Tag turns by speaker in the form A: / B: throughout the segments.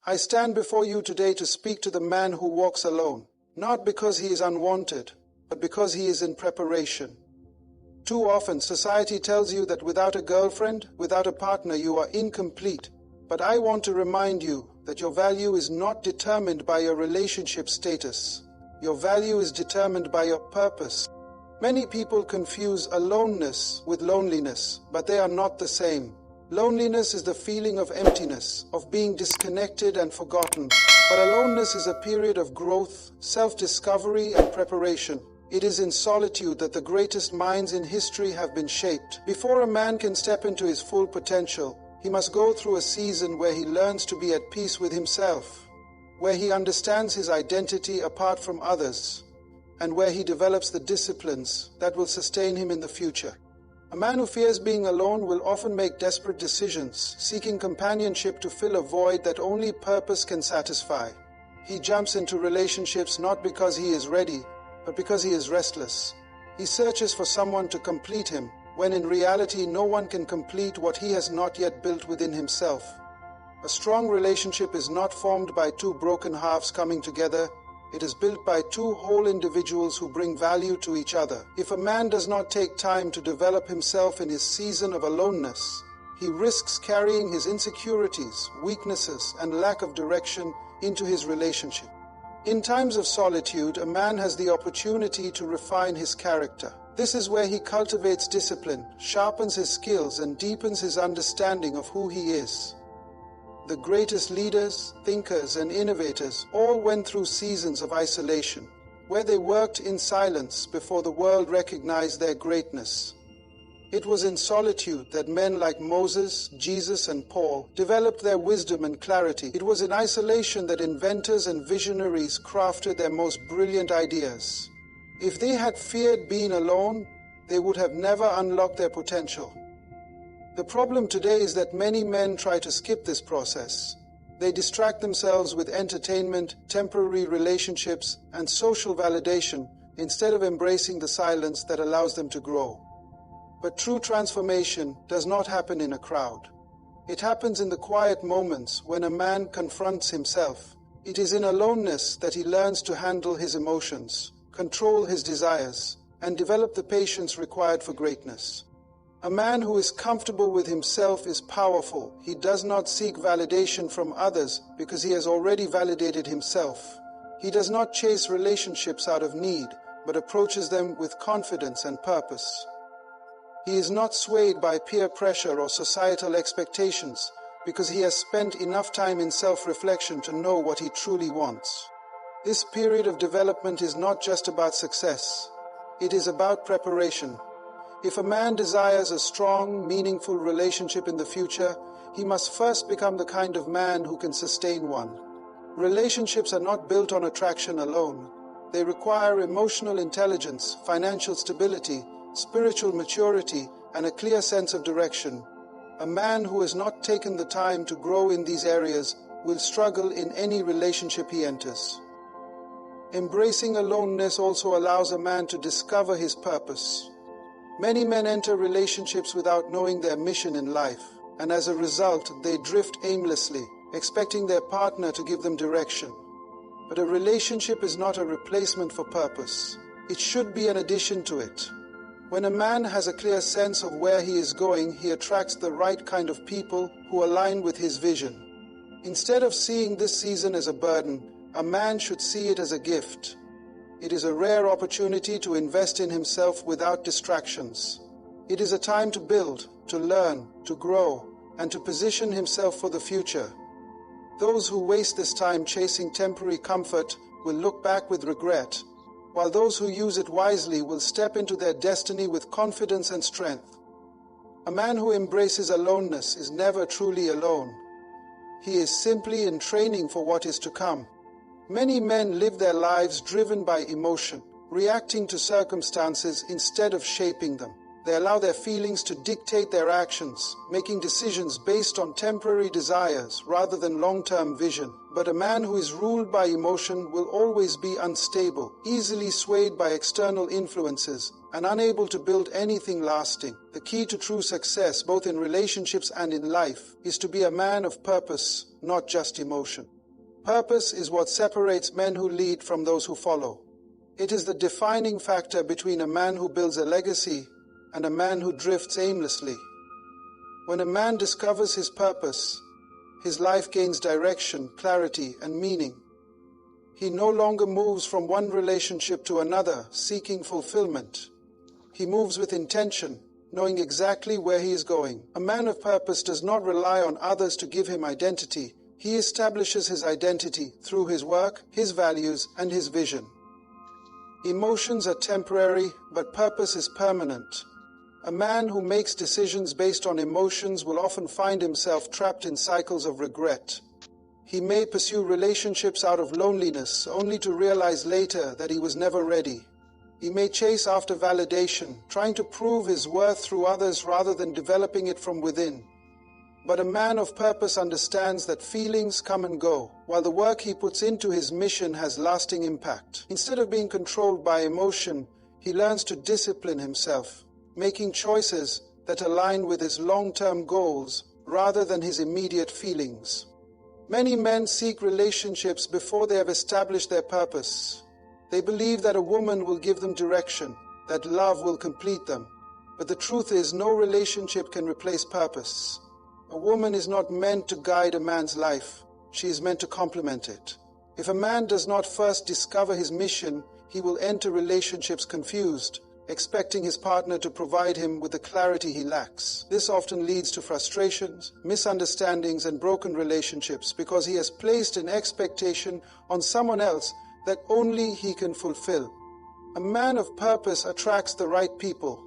A: I stand before you today to speak to the man who walks alone, not because he is unwanted, but because he is in preparation. Too often, society tells you that without a girlfriend, without a partner, you are incomplete. But I want to remind you that your value is not determined by your relationship status. Your value is determined by your purpose. Many people confuse aloneness with loneliness, but they are not the same. Loneliness is the feeling of emptiness, of being disconnected and forgotten. But aloneness is a period of growth, self-discovery, and preparation. It is in solitude that the greatest minds in history have been shaped. Before a man can step into his full potential, he must go through a season where he learns to be at peace with himself, where he understands his identity apart from others, and where he develops the disciplines that will sustain him in the future. A man who fears being alone will often make desperate decisions, seeking companionship to fill a void that only purpose can satisfy. He jumps into relationships not because he is ready, but because he is restless. He searches for someone to complete him, when in reality no one can complete what he has not yet built within himself. A strong relationship is not formed by two broken halves coming together. It is built by two whole individuals who bring value to each other. If a man does not take time to develop himself in his season of aloneness, he risks carrying his insecurities, weaknesses, and lack of direction into his relationship. In times of solitude, a man has the opportunity to refine his character. This is where he cultivates discipline, sharpens his skills, and deepens his understanding of who he is. The greatest leaders, thinkers, and innovators all went through seasons of isolation, where they worked in silence before the world recognized their greatness. It was in solitude that men like Moses, Jesus, and Paul developed their wisdom and clarity. It was in isolation that inventors and visionaries crafted their most brilliant ideas. If they had feared being alone, they would have never unlocked their potential. The problem today is that many men try to skip this process. They distract themselves with entertainment, temporary relationships, and social validation instead of embracing the silence that allows them to grow. But true transformation does not happen in a crowd. It happens in the quiet moments when a man confronts himself. It is in aloneness that he learns to handle his emotions, control his desires, and develop the patience required for greatness. A man who is comfortable with himself is powerful. He does not seek validation from others because he has already validated himself. He does not chase relationships out of need, but approaches them with confidence and purpose. He is not swayed by peer pressure or societal expectations because he has spent enough time in self-reflection to know what he truly wants. This period of development is not just about success. It is about preparation. If a man desires a strong, meaningful relationship in the future, he must first become the kind of man who can sustain one. Relationships are not built on attraction alone. They require emotional intelligence, financial stability, spiritual maturity, and a clear sense of direction. A man who has not taken the time to grow in these areas will struggle in any relationship he enters. Embracing aloneness also allows a man to discover his purpose. Many men enter relationships without knowing their mission in life, and as a result, they drift aimlessly, expecting their partner to give them direction. But a relationship is not a replacement for purpose. It should be an addition to it. When a man has a clear sense of where he is going, he attracts the right kind of people who align with his vision. Instead of seeing this season as a burden, a man should see it as a gift. It is a rare opportunity to invest in himself without distractions. It is a time to build, to learn, to grow, and to position himself for the future. Those who waste this time chasing temporary comfort will look back with regret, while those who use it wisely will step into their destiny with confidence and strength. A man who embraces aloneness is never truly alone. He is simply in training for what is to come. Many men live their lives driven by emotion, reacting to circumstances instead of shaping them. They allow their feelings to dictate their actions, making decisions based on temporary desires rather than long-term vision. But a man who is ruled by emotion will always be unstable, easily swayed by external influences, and unable to build anything lasting. The key to true success, both in relationships and in life, is to be a man of purpose, not just emotion. Purpose is what separates men who lead from those who follow. It is the defining factor between a man who builds a legacy and a man who drifts aimlessly. When a man discovers his purpose, his life gains direction, clarity, and meaning. He no longer moves from one relationship to another, seeking fulfillment. He moves with intention, knowing exactly where he is going. A man of purpose does not rely on others to give him identity. He establishes his identity through his work, his values, and his vision. Emotions are temporary, but purpose is permanent. A man who makes decisions based on emotions will often find himself trapped in cycles of regret. He may pursue relationships out of loneliness, only to realize later that he was never ready. He may chase after validation, trying to prove his worth through others rather than developing it from within. But a man of purpose understands that feelings come and go, while the work he puts into his mission has lasting impact. Instead of being controlled by emotion, he learns to discipline himself, making choices that align with his long-term goals rather than his immediate feelings. Many men seek relationships before they have established their purpose. They believe that a woman will give them direction, that love will complete them. But the truth is, no relationship can replace purpose. A woman is not meant to guide a man's life. She is meant to complement it. If a man does not first discover his mission, he will enter relationships confused, expecting his partner to provide him with the clarity he lacks. This often leads to frustrations, misunderstandings, and broken relationships because he has placed an expectation on someone else that only he can fulfill. A man of purpose attracts the right people.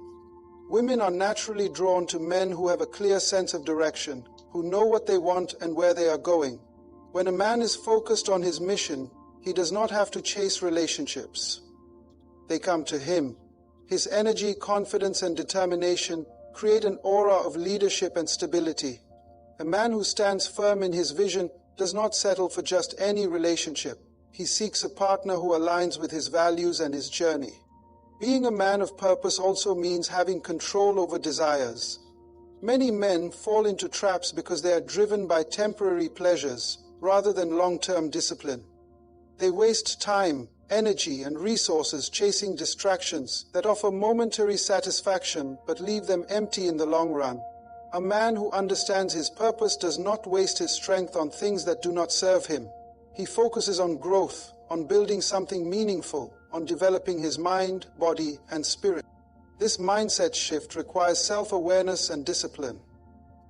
A: Women are naturally drawn to men who have a clear sense of direction, who know what they want and where they are going. When a man is focused on his mission, he does not have to chase relationships. They come to him. His energy, confidence, and determination create an aura of leadership and stability. A man who stands firm in his vision does not settle for just any relationship. He seeks a partner who aligns with his values and his journey. Being a man of purpose also means having control over desires. Many men fall into traps because they are driven by temporary pleasures rather than long-term discipline. They waste time, energy, and resources chasing distractions that offer momentary satisfaction but leave them empty in the long run. A man who understands his purpose does not waste his strength on things that do not serve him. He focuses on growth, on building something meaningful, on developing his mind, body, and spirit. This mindset shift requires self-awareness and discipline.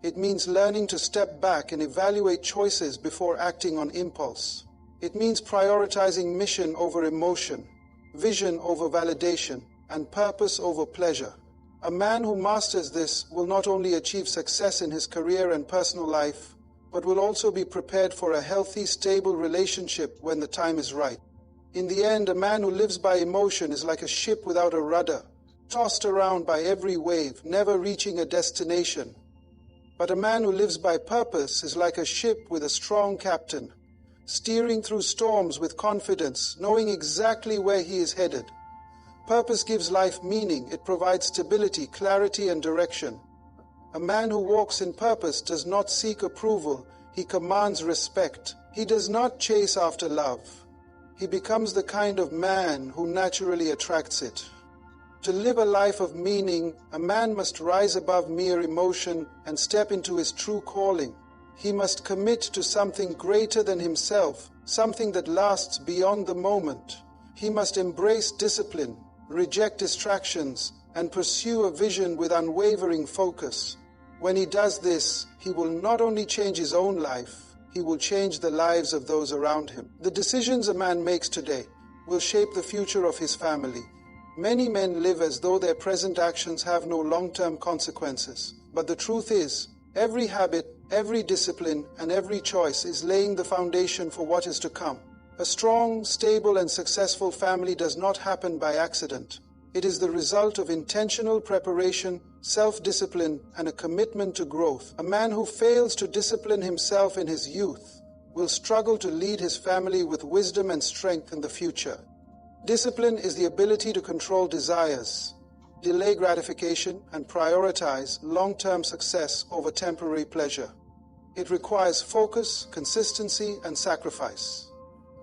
A: It means learning to step back and evaluate choices before acting on impulse. It means prioritizing mission over emotion, vision over validation, and purpose over pleasure. A man who masters this will not only achieve success in his career and personal life, but will also be prepared for a healthy, stable relationship when the time is right. In the end, a man who lives by emotion is like a ship without a rudder, tossed around by every wave, never reaching a destination. But a man who lives by purpose is like a ship with a strong captain, steering through storms with confidence, knowing exactly where he is headed. Purpose gives life meaning. It provides stability, clarity, and direction. A man who walks in purpose does not seek approval. He commands respect. He does not chase after love. He becomes the kind of man who naturally attracts it. To live a life of meaning, a man must rise above mere emotion and step into his true calling. He must commit to something greater than himself, something that lasts beyond the moment. He must embrace discipline, reject distractions, and pursue a vision with unwavering focus. When he does this, he will not only change his own life, he will change the lives of those around him. The decisions a man makes today will shape the future of his family. Many men live as though their present actions have no long-term consequences. But the truth is, every habit, every discipline, and every choice is laying the foundation for what is to come. A strong, stable, and successful family does not happen by accident. It is the result of intentional preparation, self-discipline, and a commitment to growth. A man who fails to discipline himself in his youth will struggle to lead his family with wisdom and strength in the future. Discipline is the ability to control desires, delay gratification, and prioritize long-term success over temporary pleasure. It requires focus, consistency, and sacrifice.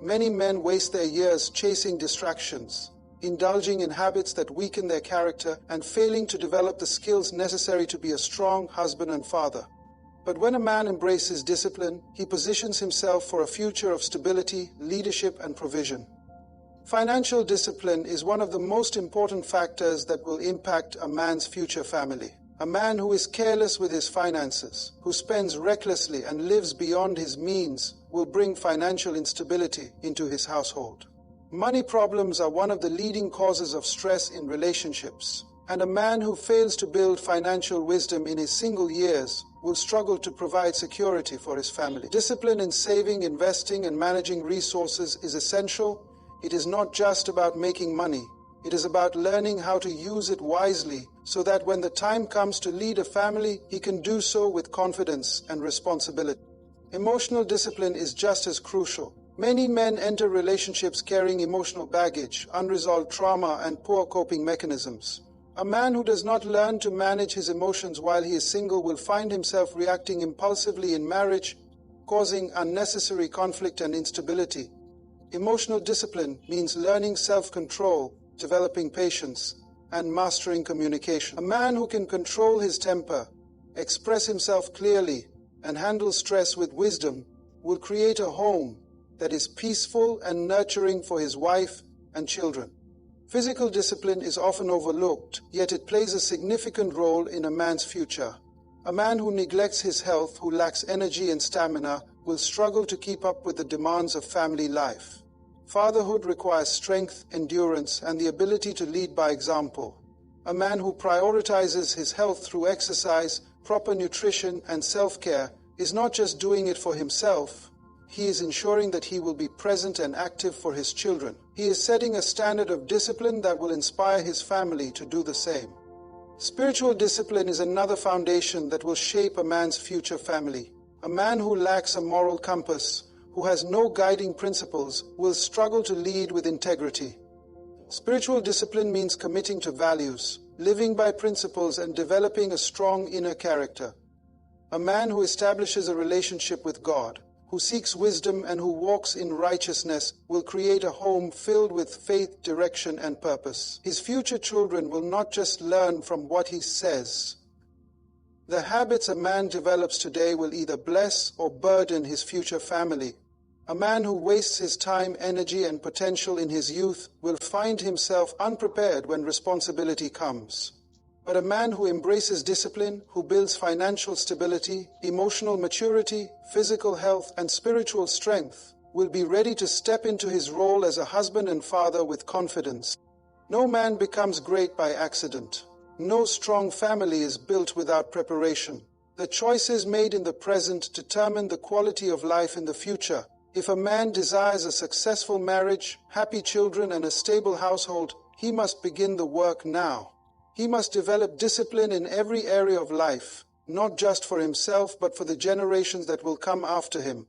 A: Many men waste their years chasing distractions, indulging in habits that weaken their character, and failing to develop the skills necessary to be a strong husband and father. But when a man embraces discipline, he positions himself for a future of stability, leadership, and provision. Financial discipline is one of the most important factors that will impact a man's future family. A man who is careless with his finances, who spends recklessly and lives beyond his means, will bring financial instability into his household. Money problems are one of the leading causes of stress in relationships, and a man who fails to build financial wisdom in his single years will struggle to provide security for his family. Discipline in saving, investing, and managing resources is essential. It is not just about making money. It is about learning how to use it wisely so that when the time comes to lead a family, he can do so with confidence and responsibility. Emotional discipline is just as crucial. Many men enter relationships carrying emotional baggage, unresolved trauma, and poor coping mechanisms. A man who does not learn to manage his emotions while he is single will find himself reacting impulsively in marriage, causing unnecessary conflict and instability. Emotional discipline means learning self-control, developing patience, and mastering communication. A man who can control his temper, express himself clearly, and handle stress with wisdom will create a home that is peaceful and nurturing for his wife and children. Physical discipline is often overlooked, yet it plays a significant role in a man's future. A man who neglects his health, who lacks energy and stamina, will struggle to keep up with the demands of family life. Fatherhood requires strength, endurance, and the ability to lead by example. A man who prioritizes his health through exercise, proper nutrition, and self-care is not just doing it for himself. He is ensuring that he will be present and active for his children. He is setting a standard of discipline that will inspire his family to do the same. Spiritual discipline is another foundation that will shape a man's future family. A man who lacks a moral compass, who has no guiding principles, will struggle to lead with integrity. Spiritual discipline means committing to values, living by principles, and developing a strong inner character. A man who establishes a relationship with God, who seeks wisdom, and who walks in righteousness will create a home filled with faith, direction, and purpose. His future children will not just learn from what he says. The habits a man develops today will either bless or burden his future family. A man who wastes his time, energy, and potential in his youth will find himself unprepared when responsibility comes. But a man who embraces discipline, who builds financial stability, emotional maturity, physical health, and spiritual strength, will be ready to step into his role as a husband and father with confidence. No man becomes great by accident. No strong family is built without preparation. The choices made in the present determine the quality of life in the future. If a man desires a successful marriage, happy children, and a stable household, he must begin the work now. He must develop discipline in every area of life, not just for himself, but for the generations that will come after him.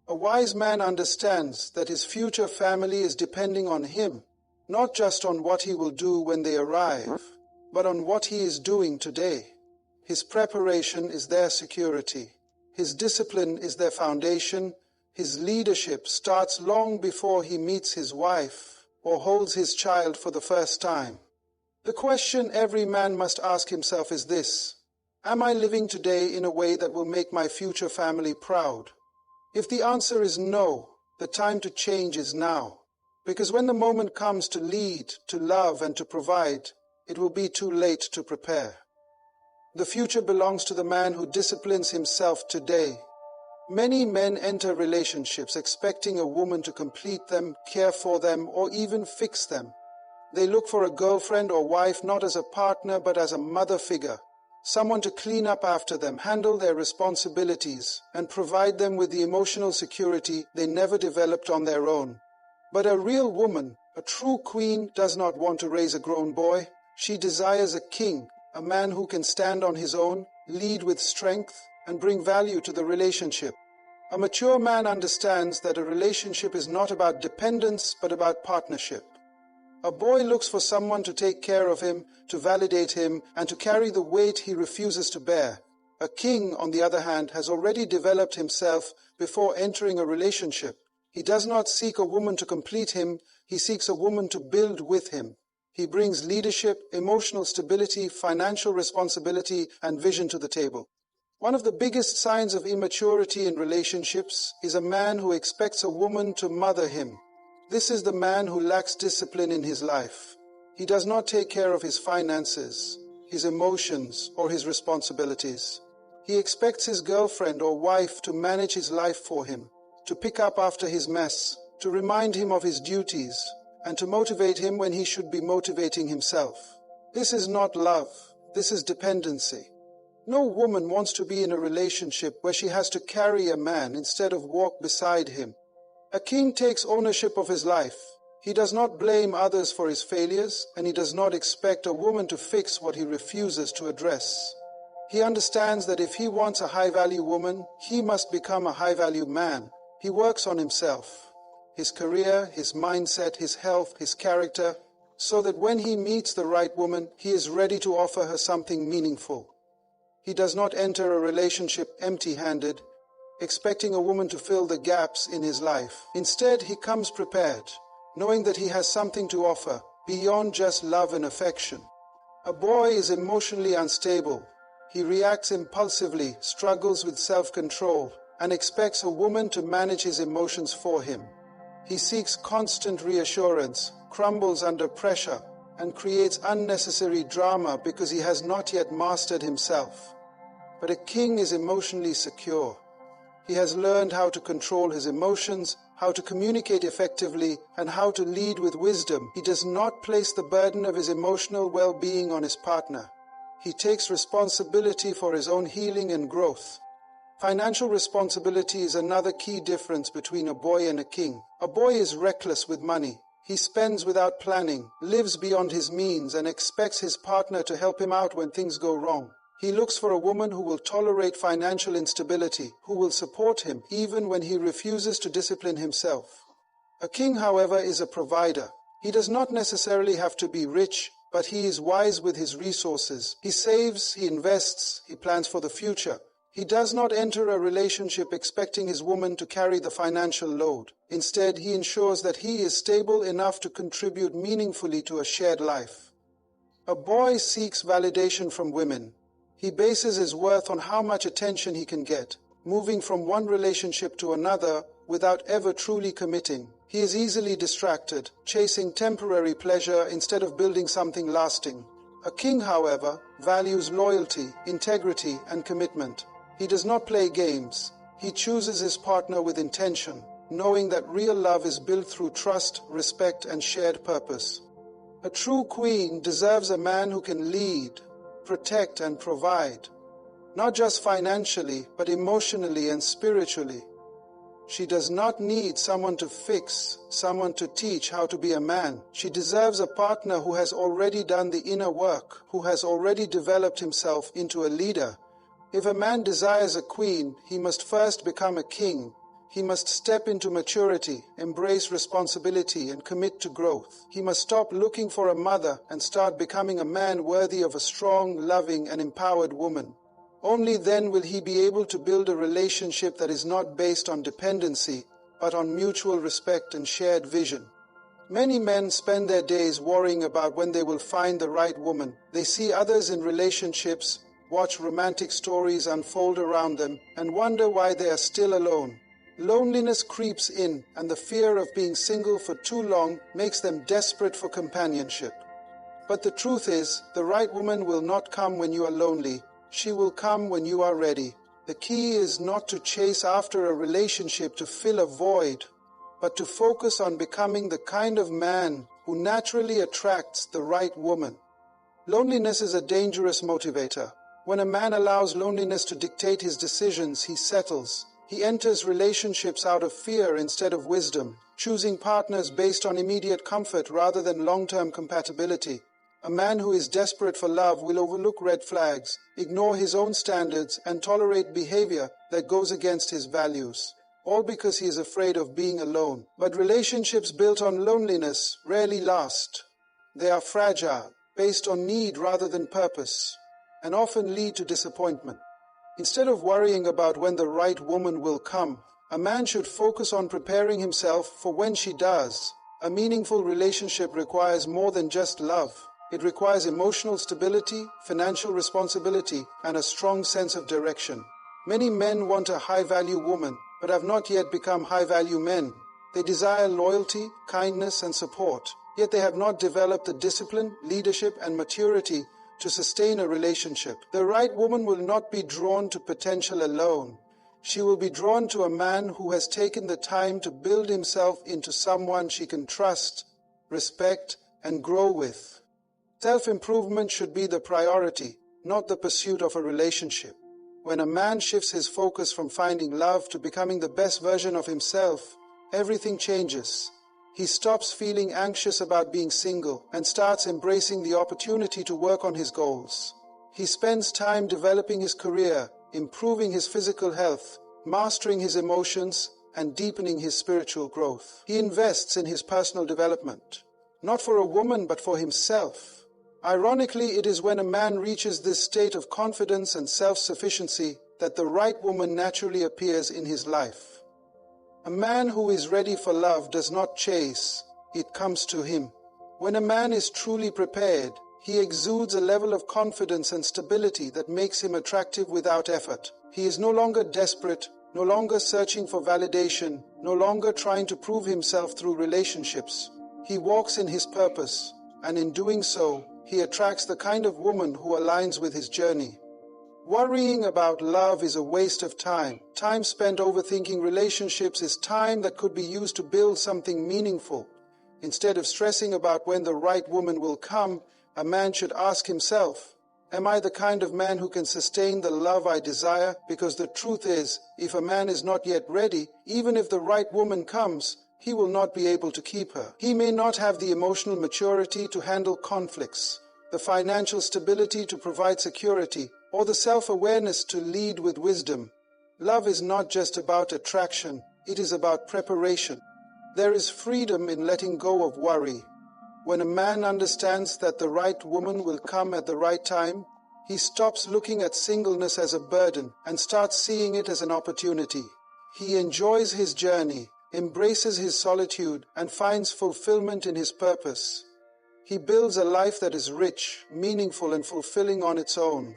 A: A wise man understands that his future family is depending on him, not just on what he will do when they arrive, but on what he is doing today. His preparation is their security. His discipline is their foundation. His leadership starts long before he meets his wife or holds his child for the first time. The question every man must ask himself is this: am I living today in a way that will make my future family proud? If the answer is no, the time to change is now. Because when the moment comes to lead, to love, and to provide, it will be too late to prepare. The future belongs to the man who disciplines himself today. Many men enter relationships expecting a woman to complete them, care for them, or even fix them. They look for a girlfriend or wife not as a partner but as a mother figure, someone to clean up after them, handle their responsibilities, and provide them with the emotional security they never developed on their own. But a real woman, a true queen, does not want to raise a grown boy. She desires a king, a man who can stand on his own, lead with strength, and bring value to the relationship. A mature man understands that a relationship is not about dependence but about partnership. A boy looks for someone to take care of him, to validate him, and to carry the weight he refuses to bear. A king, on the other hand, has already developed himself before entering a relationship. He does not seek a woman to complete him, he seeks a woman to build with him. He brings leadership, emotional stability, financial responsibility, and vision to the table. One of the biggest signs of immaturity in relationships is a man who expects a woman to mother him. This is the man who lacks discipline in his life. He does not take care of his finances, his emotions, or his responsibilities. He expects his girlfriend or wife to manage his life for him, to pick up after his mess, to remind him of his duties, and to motivate him when he should be motivating himself. This is not love. This is dependency. No woman wants to be in a relationship where she has to carry a man instead of walk beside him. A king takes ownership of his life. He does not blame others for his failures, and he does not expect a woman to fix what he refuses to address. He understands that if he wants a high-value woman, he must become a high-value man. He works on himself, his career, his mindset, his health, his character, so that when he meets the right woman, he is ready to offer her something meaningful. He does not enter a relationship empty-handed, expecting a woman to fill the gaps in his life. Instead, he comes prepared, knowing that he has something to offer beyond just love and affection. A boy is emotionally unstable. He reacts impulsively, struggles with self-control, and expects a woman to manage his emotions for him. He seeks constant reassurance, crumbles under pressure, and creates unnecessary drama because he has not yet mastered himself. But a king is emotionally secure. He has learned how to control his emotions, how to communicate effectively, and how to lead with wisdom. He does not place the burden of his emotional well-being on his partner. He takes responsibility for his own healing and growth. Financial responsibility is another key difference between a boy and a king. A boy is reckless with money. He spends without planning, lives beyond his means, and expects his partner to help him out when things go wrong. He looks for a woman who will tolerate financial instability, who will support him even when he refuses to discipline himself. A king, however, is a provider. He does not necessarily have to be rich, but he is wise with his resources. He saves, he invests, he plans for the future. He does not enter a relationship expecting his woman to carry the financial load. Instead, he ensures that he is stable enough to contribute meaningfully to a shared life. A boy seeks validation from women. He bases his worth on how much attention he can get, moving from one relationship to another without ever truly committing. He is easily distracted, chasing temporary pleasure instead of building something lasting. A king, however, values loyalty, integrity, and commitment. He does not play games. He chooses his partner with intention, knowing that real love is built through trust, respect, and shared purpose. A true queen deserves a man who can lead, protect, and provide, not just financially, but emotionally and spiritually. She does not need someone to fix, someone to teach how to be a man. She deserves a partner who has already done the inner work, who has already developed himself into a leader. If a man desires a queen, he must first become a king. He must step into maturity, embrace responsibility, and commit to growth. He must stop looking for a mother and start becoming a man worthy of a strong, loving, and empowered woman. Only then will he be able to build a relationship that is not based on dependency, but on mutual respect and shared vision. Many men spend their days worrying about when they will find the right woman. They see others in relationships, watch romantic stories unfold around them, and wonder why they are still alone. Loneliness creeps in, and the fear of being single for too long makes them desperate for companionship. But the truth is, the right woman will not come when you are lonely. She will come when you are ready. The key is not to chase after a relationship to fill a void, but to focus on becoming the kind of man who naturally attracts the right woman. Loneliness is a dangerous motivator. When a man allows loneliness to dictate his decisions, he settles. He enters relationships out of fear instead of wisdom, choosing partners based on immediate comfort rather than long-term compatibility. A man who is desperate for love will overlook red flags, ignore his own standards, and tolerate behavior that goes against his values, all because he is afraid of being alone. But relationships built on loneliness rarely last. They are fragile, based on need rather than purpose, and often lead to disappointment. Instead of worrying about when the right woman will come, a man should focus on preparing himself for when she does. A meaningful relationship requires more than just love. It requires emotional stability, financial responsibility, and a strong sense of direction. Many men want a high-value woman, but have not yet become high-value men. They desire loyalty, kindness, and support, yet they have not developed the discipline, leadership, and maturity to sustain a relationship. The right woman will not be drawn to potential alone. She will be drawn to a man who has taken the time to build himself into someone she can trust, respect, and grow with. Self-improvement should be the priority, not the pursuit of a relationship. When a man shifts his focus from finding love to becoming the best version of himself, everything changes. He stops feeling anxious about being single and starts embracing the opportunity to work on his goals. He spends time developing his career, improving his physical health, mastering his emotions, and deepening his spiritual growth. He invests in his personal development, not for a woman but for himself. Ironically, it is when a man reaches this state of confidence and self-sufficiency that the right woman naturally appears in his life. A man who is ready for love does not chase, it comes to him. When a man is truly prepared, he exudes a level of confidence and stability that makes him attractive without effort. He is no longer desperate, no longer searching for validation, no longer trying to prove himself through relationships. He walks in his purpose, and in doing so, he attracts the kind of woman who aligns with his journey. Worrying about love is a waste of time. Time spent overthinking relationships is time that could be used to build something meaningful. Instead of stressing about when the right woman will come, a man should ask himself, am I the kind of man who can sustain the love I desire? Because the truth is, if a man is not yet ready, even if the right woman comes, he will not be able to keep her. He may not have the emotional maturity to handle conflicts, the financial stability to provide security, or the self-awareness to lead with wisdom. Love is not just about attraction, it is about preparation. There is freedom in letting go of worry. When a man understands that the right woman will come at the right time, he stops looking at singleness as a burden and starts seeing it as an opportunity. He enjoys his journey, embraces his solitude, and finds fulfillment in his purpose. He builds a life that is rich, meaningful, and fulfilling on its own.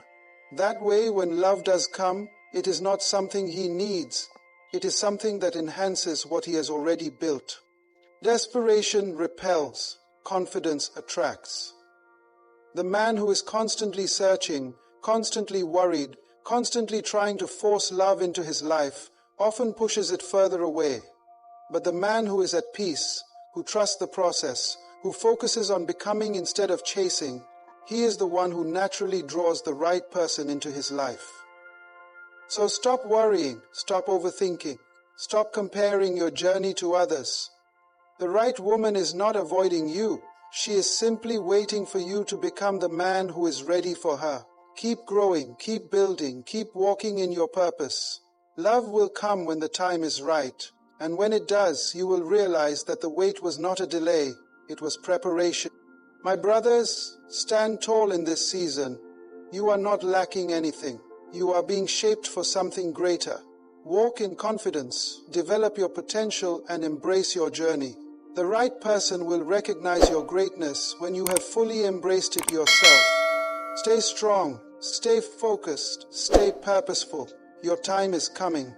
A: That way, when love does come, it is not something he needs. It is something that enhances what he has already built. Desperation repels, confidence attracts. The man who is constantly searching, constantly worried, constantly trying to force love into his life, often pushes it further away. But the man who is at peace, who trusts the process, who focuses on becoming instead of chasing, he is the one who naturally draws the right person into his life. So stop worrying, stop overthinking, stop comparing your journey to others. The right woman is not avoiding you. She is simply waiting for you to become the man who is ready for her. Keep growing, keep building, keep walking in your purpose. Love will come when the time is right. And when it does, you will realize that the wait was not a delay, it was preparation. My brothers, stand tall in this season. You are not lacking anything. You are being shaped for something greater. Walk in confidence, develop your potential, and embrace your journey. The right person will recognize your greatness when you have fully embraced it yourself. Stay strong, stay focused, stay purposeful. Your time is coming.